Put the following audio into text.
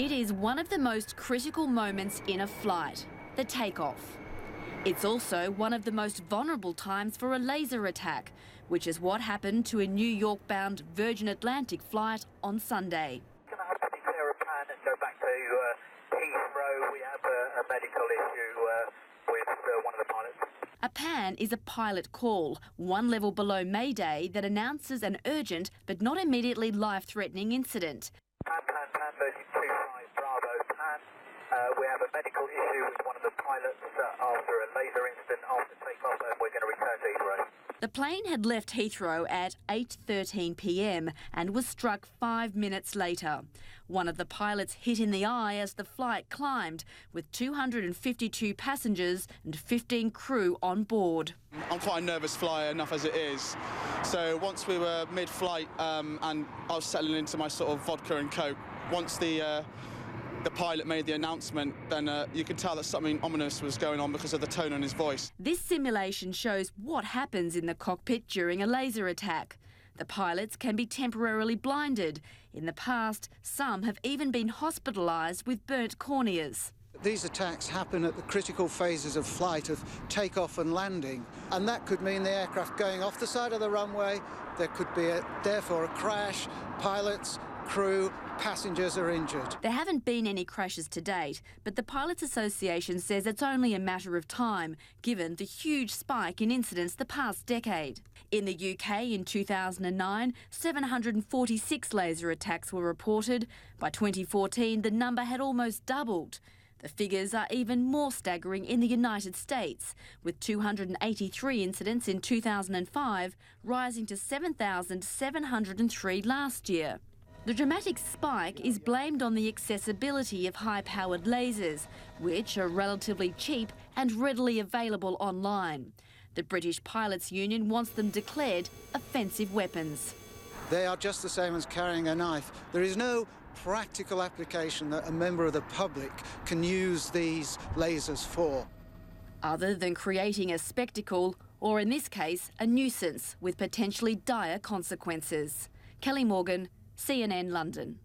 It is one of the most critical moments in a flight, the takeoff. It's also one of the most vulnerable times for a laser attack, which is what happened to a New York-bound Virgin Atlantic flight on Sunday. Going to have to declare a plan and go back to Heathrow. We have a medical issue with one of the pilots. A PAN is a pilot call, one level below Mayday, that announces an urgent but not immediately life-threatening incident. Pan 3025 Bravo, Pan. We have a medical issue with one of the pilots after a laser incident after takeoff, and we're going to return to Heathrow. The plane had left Heathrow at 8:13 p.m. and was struck 5 minutes later. One of the pilots hit in the eye as the flight climbed, with 252 passengers and 15 crew on board. I'm quite a nervous flyer enough as it is. So once we were mid-flight and I was settling into my sort of vodka and coke, once the pilot made the announcement, then you could tell that something ominous was going on because of the tone in his voice. This simulation shows what happens in the cockpit during a laser attack. The pilots can be temporarily blinded. In the past, some have even been hospitalised with burnt corneas. These attacks happen at the critical phases of flight, of takeoff and landing, and that could mean the aircraft going off the side of the runway. There could be, therefore, a crash. Pilots, crew, passengers are injured. There haven't been any crashes to date, but the Pilots Association says it's only a matter of time, given the huge spike in incidents the past decade. In the UK in 2009, 746 laser attacks were reported. By 2014, the number had almost doubled. The figures are even more staggering in the United States, with 283 incidents in 2005, rising to 7,703 last year. The dramatic spike is blamed on the accessibility of high-powered lasers, which are relatively cheap and readily available online. The British Pilots Union wants them declared offensive weapons. They are just the same as carrying a knife. There is no practical application that a member of the public can use these lasers for, other than creating a spectacle, or in this case, a nuisance with potentially dire consequences. Kellie Morgan, CNN London.